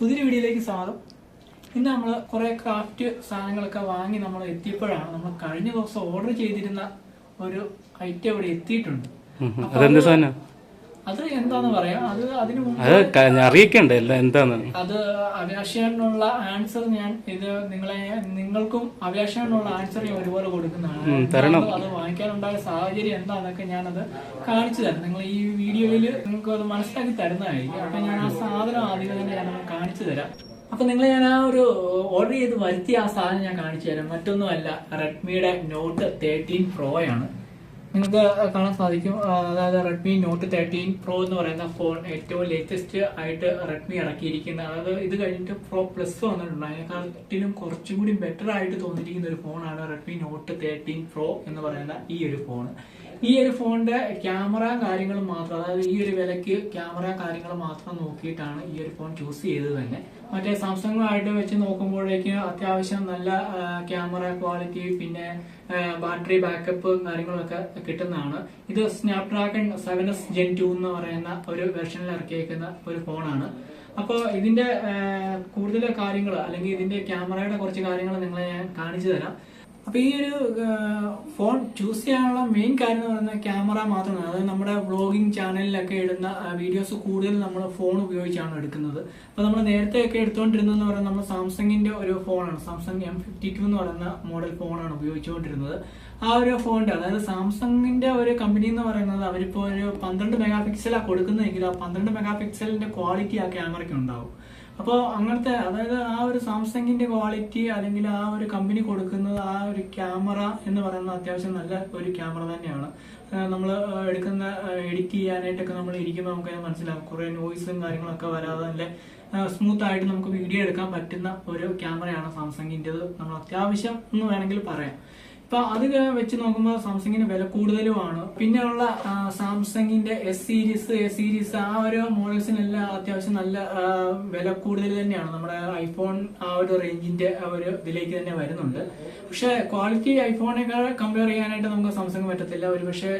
പുതിയൊരു വീഡിയോയിലേക്ക് സ്വാഗതം. ഇന്ന് നമ്മൾ കുറേ ക്രാഫ്റ്റ് സാധനങ്ങളൊക്കെ വാങ്ങി നമ്മൾ എത്തിയപ്പോഴാണ് നമ്മൾ കഴിഞ്ഞ ദിവസം ഓർഡർ ചെയ്തിരുന്ന ഒരു ഐറ്റം ഇവിടെ എത്തിയിട്ടുണ്ട്. അതെന്ത് സാധനം? അത് എന്താന്ന് പറയാം. അത് അതിന് മുമ്പ് അറിയിക്കണ്ടേ എന്താന്ന്? അത് അഭിലാഷനുള്ള ആൻസർ ഞാൻ നിങ്ങൾക്കും അഭിലാഷനുള്ള ആൻസർ ഞാൻ ഒരുപോലെ കൊടുക്കുന്നതാണ്. അത് വാങ്ങിക്കാനുണ്ടായ സാഹചര്യം എന്താണെന്നൊക്കെ ഞാനത് കാണിച്ചു തരാം. നിങ്ങൾ ഈ വീഡിയോയിൽ നിങ്ങൾക്ക് അത് മനസ്സിലാക്കി തരുന്നതായിരിക്കും. അപ്പൊ ഞാൻ ആ സാധനം ആദ്യം തന്നെ ഞാനത് കാണിച്ചു തരാം. അപ്പൊ നിങ്ങൾ ഞാൻ ആ ഒരു ഓർഡർ ചെയ്ത് വരുത്തിയ ആ സാധനം ഞാൻ കാണിച്ചു തരാം. മറ്റൊന്നുമല്ല, റെഡ്മിയുടെ നോട്ട് 13 Pro ആണ്. നിങ്ങൾക്ക് കാണാൻ സാധിക്കും. അതായത് റെഡ്മി നോട്ട് 13 Pro എന്ന് പറയുന്ന ഫോൺ ഏറ്റവും ലേറ്റസ്റ്റ് ആയിട്ട് റെഡ്മി ഇറക്കിയിരിക്കുന്ന, അതായത് ഇത് കഴിഞ്ഞിട്ട് Pro Plus വന്നിട്ടുണ്ട്. അതിനെക്കാട്ടിലും കുറച്ചും കൂടി ബെറ്റർ ആയിട്ട് തോന്നിയിരിക്കുന്ന ഒരു ഫോണാണ് റെഡ്മി നോട്ട് 13 Pro എന്ന് പറയുന്ന ഈ ഒരു ഫോൺ. ഈ ഒരു ഫോണിന്റെ ക്യാമറ കാര്യങ്ങൾ മാത്രം, അതായത് ഈ ഒരു വിലക്ക് ക്യാമറ കാര്യങ്ങൾ മാത്രം നോക്കിയിട്ടാണ് ഈ ഒരു ഫോൺ ചൂസ് ചെയ്തത് തന്നെ. മറ്റേ സാംസങ്ങുമായിട്ട് വെച്ച് നോക്കുമ്പോഴേക്കും അത്യാവശ്യം നല്ല ക്യാമറ ക്വാളിറ്റി, പിന്നെ ബാറ്ററി ബാക്കപ്പ് കാര്യങ്ങളൊക്കെ കിട്ടുന്നതാണ്. ഇത് സ്നാപ്ഡ്രാഗൺ 7S Gen 2 എന്ന് പറയുന്ന ഒരു വെർഷനിൽ ഇറക്കിയേക്കുന്ന ഒരു ഫോണാണ്. അപ്പോൾ ഇതിന്റെ കൂടുതൽ കാര്യങ്ങൾ, അല്ലെങ്കിൽ ഇതിന്റെ ക്യാമറയുടെ കുറച്ച് കാര്യങ്ങൾ നിങ്ങളെ ഞാൻ കാണിച്ചു തരാം. അപ്പൊ ഈ ഒരു ഫോൺ ചൂസ് ചെയ്യാനുള്ള മെയിൻ കാര്യം എന്ന് പറയുന്നത് ക്യാമറ മാത്രമാണ്. അതായത് നമ്മുടെ വ്ളോഗിങ് ചാനലിലൊക്കെ ഇടുന്ന വീഡിയോസ് കൂടുതൽ നമ്മൾ ഫോൺ ഉപയോഗിച്ചാണ് എടുക്കുന്നത്. അപ്പൊ നമ്മൾ നേരത്തെ ഒക്കെ എടുത്തുകൊണ്ടിരുന്നതെന്ന് പറയുന്നത് നമ്മൾ സാംസങ്ങിന്റെ ഒരു ഫോണാണ്. സാംസങ് M52 എന്ന് പറയുന്ന മോഡൽ ഫോണാണ് ഉപയോഗിച്ചുകൊണ്ടിരുന്നത്. ആ ഒരു ഫോണിന്റെ, അതായത് സാംസങ്ങിന്റെ ഒരു കമ്പനി എന്ന് പറയുന്നത് അവരിപ്പോ ഒരു 12 മെഗാ കൊടുക്കുന്നതെങ്കിൽ ആ 12 മെഗാ ക്വാളിറ്റി ആ ക്യാമറയ്ക്ക് ഉണ്ടാവും. അപ്പോൾ അങ്ങനത്തെ, അതായത് ആ ഒരു സാംസങ്ങിന്റെ ക്വാളിറ്റി അല്ലെങ്കിൽ ആ ഒരു കമ്പനി കൊടുക്കുന്നത് ആ ഒരു ക്യാമറ എന്ന് പറയുന്നത് അത്യാവശ്യം നല്ല ഒരു ക്യാമറ തന്നെയാണ്. നമ്മൾ എടുക്കുന്ന എഡിറ്റ് ചെയ്യാനായിട്ടൊക്കെ നമ്മൾ ഇരിക്കുമ്പോൾ നമുക്ക് മനസ്സിലാവും, കുറെ നോയ്സും കാര്യങ്ങളൊക്കെ വരാതെ നല്ല സ്മൂത്ത് ആയിട്ട് നമുക്ക് വീഡിയോ എടുക്കാൻ പറ്റുന്ന ഒരു ക്യാമറയാണ് സാംസങ്ങിൻ്റെത്. നമ്മൾ അത്യാവശ്യം എന്ന് വേണമെങ്കിൽ പറയാം. ഇപ്പൊ അത് വെച്ച് നോക്കുമ്പോൾ സാംസങ്ങിന് വില കൂടുതലുമാണ്. പിന്നെയുള്ള സാംസങ്ങിന്റെ S സീരീസ് ആ ഒരു മോഡൽസിനെല്ലാം അത്യാവശ്യം നല്ല വില കൂടുതൽ തന്നെയാണ്. നമ്മുടെ ഐഫോൺ ആ ഒരു റേഞ്ചിന്റെ ഒരു ഇതിലേക്ക് തന്നെ വരുന്നുണ്ട്. പക്ഷെ ക്വാളിറ്റി ഐഫോണിനേക്കാൾ കമ്പയർ ചെയ്യാനായിട്ട് നമുക്ക് സാംസങ് പറ്റത്തില്ല. ഒരു പക്ഷെ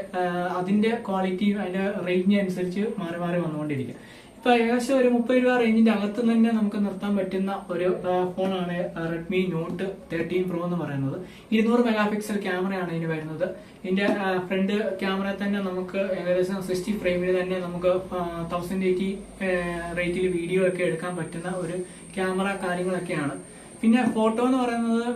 അതിന്റെ ക്വാളിറ്റി അതിന്റെ റേഞ്ച് അനുസരിച്ച് മാറി മാറി വന്നുകൊണ്ടിരിക്കും. ഇപ്പൊ ഏകദേശം ഒരു 30 രൂപ റേഞ്ചിന്റെ അകത്ത് തന്നെ നമുക്ക് നിർത്താൻ പറ്റുന്ന ഒരു ഫോണാണ് റെഡ്മി നോട്ട് 13 Pro എന്ന് പറയുന്നത്. 200 മെഗാ ക്യാമറയാണ് ഇതിന് വരുന്നത്. ഇതിന്റെ ഫ്രണ്ട് ക്യാമറ തന്നെ നമുക്ക് ഏകദേശം 60 ഫ്രെയിമിൽ തന്നെ നമുക്ക് 1080 റേറ്റിൽ വീഡിയോ ഒക്കെ എടുക്കാൻ പറ്റുന്ന ഒരു ക്യാമറ കാര്യങ്ങളൊക്കെയാണ്. പിന്നെ ഫോട്ടോ എന്ന് പറയുന്നത്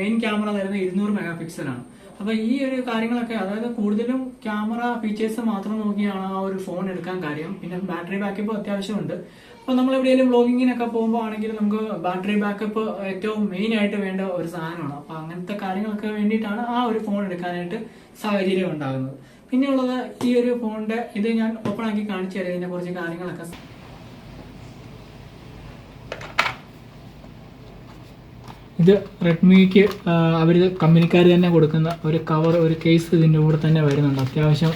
മെയിൻ ക്യാമറ വരുന്നത് 200 മെഗാ ആണ്. അപ്പൊ ഈ ഒരു കാര്യങ്ങളൊക്കെ, അതായത് കൂടുതലും ക്യാമറ ഫീച്ചേഴ്സ് മാത്രം നോക്കിയാണ് ആ ഒരു ഫോൺ എടുക്കാൻ കാര്യം. പിന്നെ ബാറ്ററി ബാക്കപ്പ് അത്യാവശ്യമുണ്ട്. അപ്പൊ നമ്മൾ എവിടെയെങ്കിലും വ്ളോഗിങ്ങിനൊക്കെ പോകുമ്പോൾ ആണെങ്കിൽ നമുക്ക് ബാറ്ററി ബാക്കപ്പ് ഏറ്റവും മെയിൻ ആയിട്ട് വേണ്ട ഒരു സാധനമാണ്. അപ്പൊ അങ്ങനത്തെ കാര്യങ്ങളൊക്കെ വേണ്ടിയിട്ടാണ് ആ ഒരു ഫോൺ എടുക്കാനായിട്ട് സാഹചര്യം ഉണ്ടാകുന്നത്. പിന്നെയുള്ളത് ഈ ഒരു ഫോണിന്റെ ഇത് ഞാൻ ഓപ്പൺ ആക്കി കാണിച്ചു തരാം, ഇതിനെ കുറച്ച് കാര്യങ്ങളൊക്കെ. ഇത് റെഡ്മിക്ക് അവർ കമ്പനിക്കാർ തന്നെ കൊടുക്കുന്ന ഒരു കവർ, ഒരു കേസ് ഇതിൻ്റെ കൂടെ തന്നെ വരുന്നുണ്ട്. അത്യാവശ്യം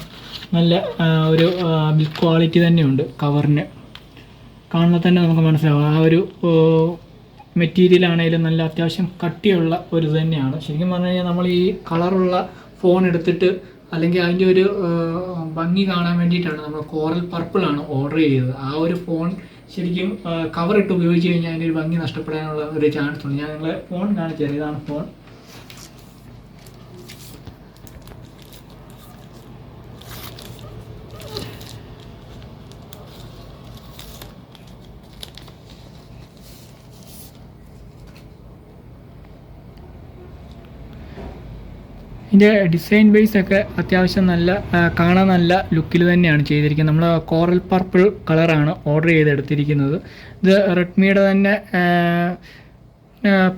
നല്ല ഒരു ബിൽഡ് ക്വാളിറ്റി തന്നെയുണ്ട് കവറിന്. കാണുമ്പോൾ തന്നെ നമുക്ക് മനസ്സിലാവും ആ ഒരു മെറ്റീരിയൽ ആണെങ്കിലും നല്ല അത്യാവശ്യം കട്ടിയുള്ള ഒരു ഇത് തന്നെയാണ്. ശരിക്കും പറഞ്ഞു കഴിഞ്ഞാൽ നമ്മൾ ഈ കളറുള്ള ഫോൺ എടുത്തിട്ട്, അല്ലെങ്കിൽ അതിൻ്റെ ഒരു ഭംഗി കാണാൻ വേണ്ടിയിട്ടാണ് നമ്മൾ കോറൽ പർപ്പിളാണ് ഓർഡർ ചെയ്തത്. ആ ഒരു ഫോൺ ശരിക്കും കവർ ഇട്ട് ഉപയോഗിച്ച് കഴിഞ്ഞാൽ അതിൻ്റെ ഒരു ഭംഗി നഷ്ടപ്പെടാനുള്ള ഒരു ചാൻസ് ഉണ്ട്. ഞാൻ നിങ്ങളെ ഫോൺ കാണിച്ചു തരാം. ഇതാണ് ഫോൺ. ഇതിൻ്റെ ഡിസൈൻ ബേസ് ഒക്കെ അത്യാവശ്യം നല്ല കാണാൻ നല്ല ലുക്കിൽ തന്നെയാണ് ചെയ്തിരിക്കുന്നത്. നമ്മൾ കോറൽ പർപ്പിൾ കളറാണ് ഓർഡർ ചെയ്തെടുത്തിരിക്കുന്നത്. ഇത് റെഡ്മിയുടെ തന്നെ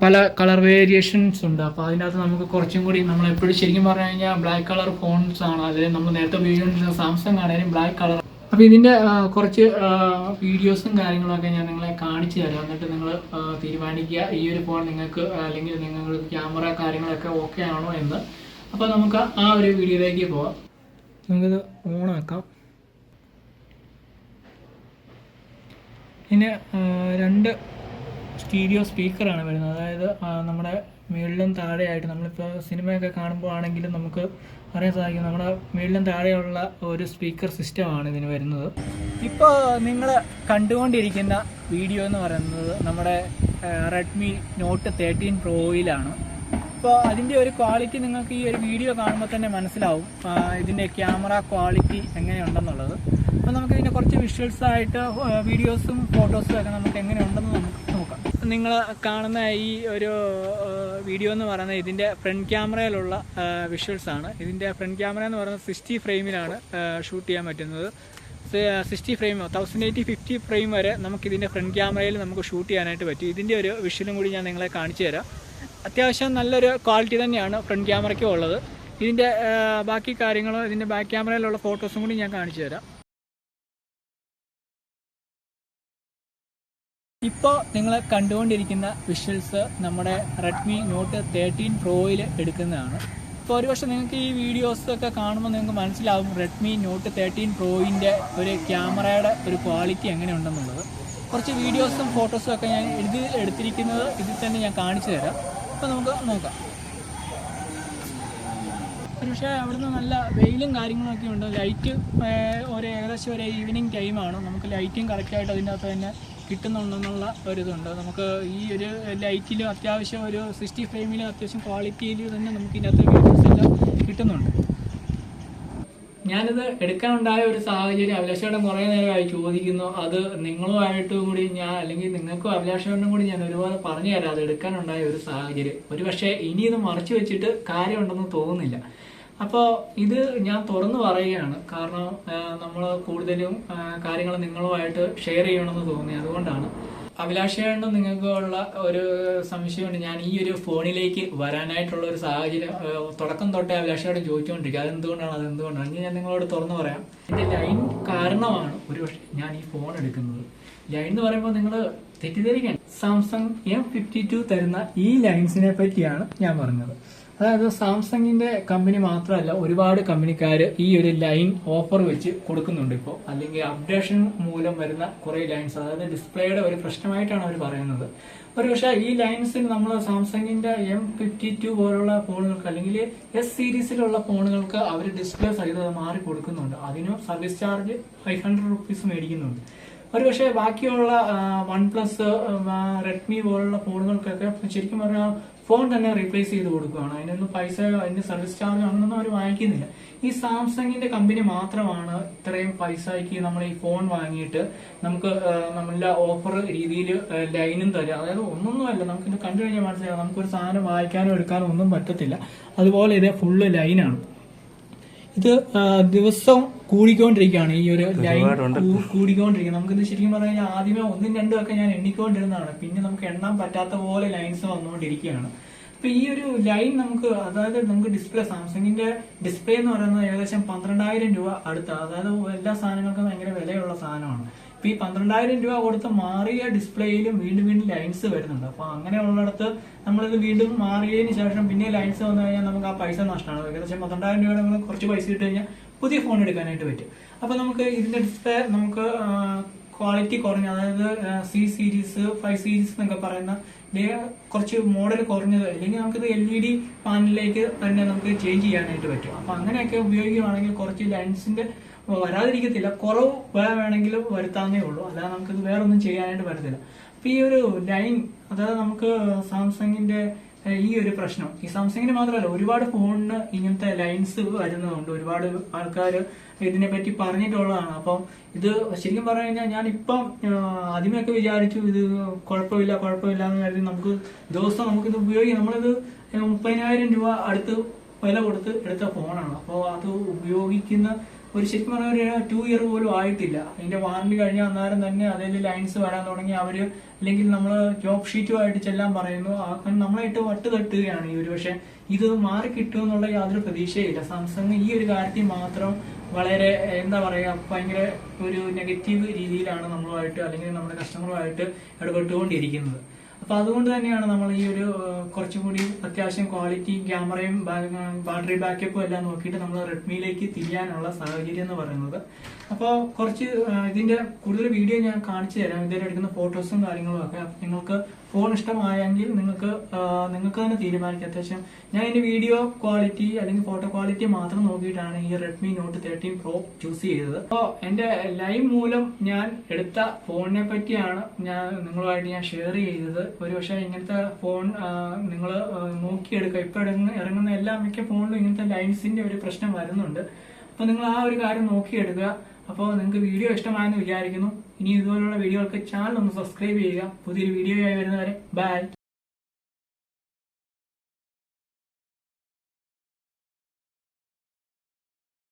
പല കളർ വേരിയേഷൻസ് ഉണ്ട്. അപ്പോൾ അതിനകത്ത് നമുക്ക് കുറച്ചും കൂടി, നമ്മളെപ്പോഴും ശരിക്കും പറഞ്ഞു കഴിഞ്ഞാൽ ബ്ലാക്ക് കളർ ഫോൺസ് ആണ്, അതായത് നമ്മൾ നേരത്തെ ഉപയോഗിച്ചുകൊണ്ടിരുന്ന സാംസങ് ആണെങ്കിലും ബ്ലാക്ക് കളർ. അപ്പോൾ ഇതിൻ്റെ കുറച്ച് വീഡിയോസും കാര്യങ്ങളൊക്കെ ഞാൻ നിങ്ങളെ കാണിച്ചു തരാം. എന്നിട്ട് നിങ്ങൾ തീരുമാനിക്കുക ഈ ഒരു ഫോൺ നിങ്ങൾക്ക്, അല്ലെങ്കിൽ നിങ്ങൾക്ക് ക്യാമറ കാര്യങ്ങളൊക്കെ ഓക്കെ ആണോ എന്ന്. അപ്പോൾ നമുക്ക് ആ ഒരു വീഡിയോയിലേക്ക് പോവാം. നമുക്കിത് ഓണാക്കാം. പിന്നെ 2 സ്റ്റീരിയോ സ്പീക്കറാണ് വരുന്നത്. അതായത് നമ്മുടെ മുകളിലും താഴെയായിട്ട് നമ്മളിപ്പോൾ സിനിമയൊക്കെ കാണുമ്പോൾ ആണെങ്കിലും നമുക്ക് അറിയാൻ സാധിക്കും. നമ്മുടെ വീടിനും താഴെയുള്ള ഒരു സ്പീക്കർ സിസ്റ്റമാണ് ഇതിന് വരുന്നത്. ഇപ്പോൾ നിങ്ങൾ കണ്ടുകൊണ്ടിരിക്കുന്ന വീഡിയോ എന്ന് പറയുന്നത് നമ്മുടെ റെഡ്മി നോട്ട് 13 പ്രോയിലാണ്. അപ്പോൾ അതിൻ്റെ ഒരു ക്വാളിറ്റി നിങ്ങൾക്ക് ഈ ഒരു വീഡിയോ കാണുമ്പോൾ തന്നെ മനസ്സിലാവും ഇതിൻ്റെ ക്യാമറ ക്വാളിറ്റി എങ്ങനെയുണ്ടെന്നുള്ളത്. അപ്പോൾ നമുക്ക് ഇതിൻ്റെ കുറച്ച് വിഷ്വൽസായിട്ട് വീഡിയോസും ഫോട്ടോസും ഒക്കെ നമുക്ക് എങ്ങനെയുണ്ടെന്ന് നമുക്ക് നോക്കാം. നിങ്ങൾ കാണുന്ന ഈ ഒരു വീഡിയോ എന്ന് പറയുന്നത് ഇതിൻ്റെ ഫ്രണ്ട് ക്യാമറയിലുള്ള വിഷ്വൽസാണ്. ഇതിൻ്റെ ഫ്രണ്ട് ക്യാമറ എന്ന് പറയുന്നത് 60 ഫ്രെയിമിലാണ് ഷൂട്ട് ചെയ്യാൻ പറ്റുന്നത്. 60 ഫ്രെയിം 1080-50 ഫ്രെയിം വരെ നമുക്കിതിൻ്റെ ഫ്രണ്ട് ക്യാമറയിൽ നമുക്ക് ഷൂട്ട് ചെയ്യാനായിട്ട് പറ്റും. ഇതിൻ്റെ ഒരു വിഷ്വലും കൂടി ഞാൻ നിങ്ങളെ കാണിച്ചു തരാം. അത്യാവശ്യം നല്ലൊരു ക്വാളിറ്റി തന്നെയാണ് ഫ്രണ്ട് ക്യാമറയ്ക്കും ഉള്ളത്. ഇതിൻ്റെ ബാക്കി കാര്യങ്ങളും ഇതിൻ്റെ ബാക്ക് ക്യാമറയിലുള്ള ഫോട്ടോസും കൂടി ഞാൻ കാണിച്ചു തരാം. ഇപ്പോൾ നിങ്ങൾ കണ്ടുകൊണ്ടിരിക്കുന്ന വിഷ്വൽസ് നമ്മുടെ റെഡ്മി നോട്ട് 13 പ്രോയിൽ എടുക്കുന്നതാണ്. ഇപ്പോൾ ഒരുപക്ഷെ നിങ്ങൾക്ക് ഈ വീഡിയോസൊക്കെ കാണുമ്പോൾ നിങ്ങൾക്ക് മനസ്സിലാവും റെഡ്മി നോട്ട് 13 പ്രോയിൻ്റെ ഒരു ക്യാമറയുടെ ഒരു ക്വാളിറ്റി എങ്ങനെയുണ്ടെന്നുള്ളത്. കുറച്ച് വീഡിയോസും ഫോട്ടോസും ഒക്കെ ഞാൻ എടുത്തിരിക്കുന്നത് ഇതിൽ തന്നെ ഞാൻ കാണിച്ചു തരാം. അപ്പോൾ നമുക്ക് നോക്കാം. പക്ഷേ അവിടുന്ന് നല്ല വെയിലും കാര്യങ്ങളൊക്കെ ഉണ്ട്. ലൈറ്റ് ഏകദേശം ഒരു ഈവനിങ് ടൈമാണ്. നമുക്ക് ലൈറ്റും കറക്റ്റായിട്ട് അതിൻ്റെ അകത്ത് തന്നെ കിട്ടുന്നുണ്ടെന്നുള്ള ഒരിതുണ്ട്. നമുക്ക് ഈ ഒരു ലൈറ്റിലും അത്യാവശ്യം ഒരു 60 ഫ്രെയിമിലും അത്യാവശ്യം ക്വാളിറ്റിയിൽ തന്നെ നമുക്ക് ഇതിനകത്ത് വീഡിയോസ് എല്ലാം കിട്ടുന്നുണ്ട്. ഞാനിത് എടുക്കാനുണ്ടായ ഒരു സാഹചര്യം അഭിലാഷേട്ടൻ കുറേ നേരമായി ചോദിക്കുന്നു. അത് നിങ്ങളുമായിട്ടും കൂടി ഞാൻ അല്ലെങ്കിൽ നിങ്ങൾക്കും അഭിലാഷേട്ടനും കൂടി ഞാൻ ഒരുപാട് പറഞ്ഞു തരാം അത് എടുക്കാനുണ്ടായ ഒരു സാഹചര്യം. ഒരു പക്ഷേ ഇനി ഇത് മറച്ചു വെച്ചിട്ട് കാര്യമുണ്ടെന്ന് തോന്നുന്നില്ല. അപ്പോൾ ഇത് ഞാൻ തുറന്നു പറയുകയാണ്. കാരണം നമ്മൾ കൂടുതലും കാര്യങ്ങൾ നിങ്ങളുമായിട്ട് ഷെയർ ചെയ്യണമെന്ന് തോന്നി. അതുകൊണ്ടാണ് അഭിലാഷേട്ടനും നിങ്ങൾക്കുള്ള ഒരു സംശയമുണ്ട്. ഞാൻ ഈ ഒരു ഫോണിലേക്ക് വരാനായിട്ടുള്ള ഒരു സാഹചര്യം തുടക്കം തൊട്ടേ അഭിലാഷേട്ടൻ ചോദിച്ചുകൊണ്ടിരിക്കുക. അതെന്തുകൊണ്ടാണ് ഞാൻ നിങ്ങളോട് തുറന്നു പറയാം. എൻ്റെ ലൈൻ കാരണമാണ് ഒരു പക്ഷേ ഞാൻ ഈ ഫോൺ എടുക്കുന്നത്. ലൈൻ എന്ന് പറയുമ്പോൾ നിങ്ങൾ തെറ്റിദ്ധരിക്കണം. സാംസങ് M52 തരുന്ന ഈ ലൈൻസിനെ പറ്റിയാണ് ഞാൻ പറഞ്ഞത്. അതായത് സാംസങ്ങിന്റെ കമ്പനി മാത്രമല്ല, ഒരുപാട് കമ്പനിക്കാർ ഈ ഒരു ലൈൻ ഓഫർ വെച്ച് കൊടുക്കുന്നുണ്ട് ഇപ്പോൾ. അല്ലെങ്കിൽ അപ്ഡേഷൻ മൂലം വരുന്ന കുറേ ലൈൻസ്, അതായത് ഡിസ്പ്ലേയുടെ ഒരു പ്രശ്നമായിട്ടാണ് അവർ പറയുന്നത്. ഒരു പക്ഷേ ഈ ലൈൻസിന് നമ്മൾ സാംസങ്ങിന്റെ M52 പോലുള്ള ഫോണുകൾക്ക് അല്ലെങ്കിൽ S സീരീസിലുള്ള ഫോണുകൾക്ക് അവർ ഡിസ്പ്ലേ സഹിതം മാറി കൊടുക്കുന്നുണ്ട്. അതിന് സർവീസ് ചാർജ് 500 റുപ്പീസ് മേടിക്കുന്നുണ്ട്. ഒരു പക്ഷേ ബാക്കിയുള്ള OnePlus, റെഡ്മി പോലുള്ള ഫോണുകൾക്കൊക്കെ ശരിക്കും പറഞ്ഞാൽ ഫോൺ തന്നെ റീപ്ലേസ് ചെയ്ത് കൊടുക്കുകയാണ്. അതിനൊന്നും പൈസ, അതിന്റെ സർവീസ് ചാർജ് അങ്ങനൊന്നും അവർ വാങ്ങിക്കുന്നില്ല. ഈ സാംസങ്ങിന്റെ കമ്പനി മാത്രമാണ് ഇത്രയും പൈസയ്ക്ക് നമ്മൾ ഈ ഫോൺ വാങ്ങിയിട്ട് നമുക്ക് നമ്മളുടെ ഓഫർ രീതിയിൽ ലൈനും തരിക. അതായത് ഒന്നൊന്നുമല്ല, നമുക്കിത് കണ്ടു കഴിഞ്ഞാൽ മനസ്സിലാവും നമുക്കൊരു സാധനം വായിക്കാനോ എടുക്കാനോ ഒന്നും പറ്റത്തില്ല. അതുപോലെ ഇത് ഫുള്ള് ലൈനാണ്. ഇത് ദിവസം കൂടിക്കൊണ്ടിരിക്കുകയാണ്. ഈ ഒരു ലൈൻ കൂടിക്കൊണ്ടിരിക്കുക. നമുക്കിത് ശരിക്കും പറഞ്ഞു കഴിഞ്ഞാൽ ആദ്യമേ 1, 2 ഒക്കെ ഞാൻ എണ്ണിക്കൊണ്ടിരുന്നതാണ്. പിന്നെ നമുക്ക് എണ്ണാൻ പറ്റാത്ത പോലെ ലൈൻസ് വന്നുകൊണ്ടിരിക്കുകയാണ്. അപ്പൊ ഈ ഒരു ലൈൻ നമുക്ക്, അതായത് നമുക്ക് ഡിസ്പ്ലേ, സാംസങ്ങിന്റെ ഡിസ്പ്ലേ എന്ന് പറയുന്നത് ഏകദേശം 12,000 രൂപ അടുത്താണ്. അതായത് എല്ലാ സാധനങ്ങൾക്കും ഭയങ്കര വിലയുള്ള സാധനമാണ്. ഇപ്പൊ ഈ 12,000 രൂപ കൊടുത്ത് മാറിയ ഡിസ്പ്ലേയിലും വീണ്ടും ലൈൻസ് വരുന്നുണ്ട്. അപ്പൊ അങ്ങനെയുള്ളിടത്ത് നമ്മളിത് വീണ്ടും മാറിയതിന് ശേഷം പിന്നെ ലൈൻസ് വന്നു കഴിഞ്ഞാൽ നമുക്ക് ആ പൈസ നഷ്ടമാണ്. ഏകദേശം 12,000 രൂപ നമ്മൾ കുറച്ച് പൈസ ഇട്ട് കഴിഞ്ഞാൽ പുതിയ ഫോൺ എടുക്കാനായിട്ട് പറ്റും. അപ്പൊ നമുക്ക് ഇതിന്റെ ഡിസ്പ്ലേ നമുക്ക് ക്വാളിറ്റി കുറഞ്ഞ, അതായത് C സീരീസ് 5 സീരീസ് എന്നൊക്കെ പറയുന്ന കുറച്ച് മോഡൽ കുറഞ്ഞത്, അല്ലെങ്കിൽ നമുക്കിത് LED പാനലിലേക്ക് തന്നെ നമുക്ക് ചേഞ്ച് ചെയ്യാനായിട്ട് പറ്റും. അപ്പൊ അങ്ങനെയൊക്കെ ഉപയോഗിക്കുകയാണെങ്കിൽ കുറച്ച് ലൈൻസിന്റെ വരാതിരിക്കത്തില്ല, കുറവ് വേണമെങ്കിൽ വരുത്താവുന്നേ ഉള്ളൂ. അല്ലാതെ നമുക്കിത് വേറെ ഒന്നും ചെയ്യാനായിട്ട് പറ്റത്തില്ല. അപ്പൊ ഈ ഒരു ലൈൻ, അതായത് നമുക്ക് സാംസങ്ങിന്റെ ഈ ഒരു പ്രശ്നം, ഈ സാംസങ്ങിന് മാത്രമല്ല ഒരുപാട് ഫോണിന് ഇങ്ങനത്തെ ലൈൻസ് വരുന്നതുകൊണ്ട് ഒരുപാട് ആൾക്കാർ ഇതിനെപ്പറ്റി പറഞ്ഞിട്ടുള്ളതാണ്. അപ്പം ഇത് ശരിക്കും പറഞ്ഞു കഴിഞ്ഞാൽ ഞാനിപ്പം ആദ്യമൊക്കെ വിചാരിച്ചു ഇത് കുഴപ്പമില്ല എന്ന് കരുതി നമുക്ക് ദിവസം നമുക്കിത് ഉപയോഗിക്കാം. നമ്മളിത് 30,000 രൂപ അടുത്ത് വില കൊടുത്ത് എടുത്ത ഫോണാണ്. അപ്പോൾ അത് ഉപയോഗിക്കുന്ന ഒരു ശരിക്കും പറഞ്ഞാൽ ഒരു 2 ഇയർ പോലും ആയിട്ടില്ല. അതിന്റെ വാറന്റി കഴിഞ്ഞാൽ അന്നേരം തന്നെ അതിൽ ലൈൻസ് വരാൻ തുടങ്ങി. അവര് അല്ലെങ്കിൽ നമ്മൾ ജോബ് ഷീറ്റുമായിട്ട് ചെല്ലാൻ പറയുന്നു. നമ്മളായിട്ട് വട്ട് തട്ടുകയാണ്. ഈ ഒരു പക്ഷെ ഇത് മാറി കിട്ടുമെന്നുള്ള യാതൊരു പ്രതീക്ഷയില്ല. സാംസങ് ഈ ഒരു കാര്യത്തിൽ മാത്രം വളരെ എന്താ പറയാ, ഭയങ്കര ഒരു നെഗറ്റീവ് രീതിയിലാണ് നമ്മളുമായിട്ട് അല്ലെങ്കിൽ നമ്മുടെ കസ്റ്റമറുമായിട്ട് ഇടപെട്ടുകൊണ്ടിരിക്കുന്നത്. അപ്പൊ അതുകൊണ്ട് തന്നെയാണ് നമ്മൾ ഈ ഒരു കുറച്ചുകൂടി അത്യാവശ്യം ക്വാളിറ്റി ക്യാമറയും ബാറ്ററി ബാക്കപ്പും എല്ലാം നോക്കിയിട്ട് നമ്മൾ റെഡ്മിയിലേക്ക് തിരിയാനുള്ള സാഹചര്യം എന്ന് പറയുന്നത്. അപ്പോൾ കുറച്ച് ഇതിന്റെ കൂടുതൽ വീഡിയോ ഞാൻ കാണിച്ചു തരാം, ഇതിൽ എടുക്കുന്ന ഫോട്ടോസും കാര്യങ്ങളും ഒക്കെ. നിങ്ങൾക്ക് ഫോൺ ഇഷ്ടമായെങ്കിൽ നിങ്ങൾക്ക് തന്നെ തീരുമാനിക്കാം. അത്യാവശ്യം ഞാൻ ഇതിന്റെ വീഡിയോ ക്വാളിറ്റി അല്ലെങ്കിൽ ഫോട്ടോ ക്വാളിറ്റി മാത്രം നോക്കിയിട്ടാണ് ഈ റെഡ്മി നോട്ട് 13 Pro ചൂസ് ചെയ്തത്. അപ്പോൾ എന്റെ ലൈവ് മൂലം ഞാൻ എടുത്ത ഫോണിനെ പറ്റിയാണ് നിങ്ങളുമായിട്ട് ഞാൻ ഷെയർ ചെയ്തത്. ഒരുപക്ഷെ ഇങ്ങനത്തെ ഫോൺ നിങ്ങൾ നോക്കിയെടുക്കുക. ഇപ്പൊ ഇറങ്ങുന്ന എല്ലാ മിക്ക ഫോണിലും ഇങ്ങനത്തെ ലൈൻസിന്റെ ഒരു പ്രശ്നം വരുന്നുണ്ട്. അപ്പൊ നിങ്ങൾ ആ ഒരു കാര്യം നോക്കിയെടുക്കുക. അപ്പോൾ നിങ്ങൾക്ക് വീഡിയോ ഇഷ്ടമായെന്ന് വിചാരിക്കുന്നു. ഇനി ഇതുപോലുള്ള വീഡിയോകൾക്ക് ചാനൽ ഒന്ന് സബ്സ്ക്രൈബ് ചെയ്യുക. പുതിയൊരു വീഡിയോ ആയി വരുന്നവരെ ബൈ.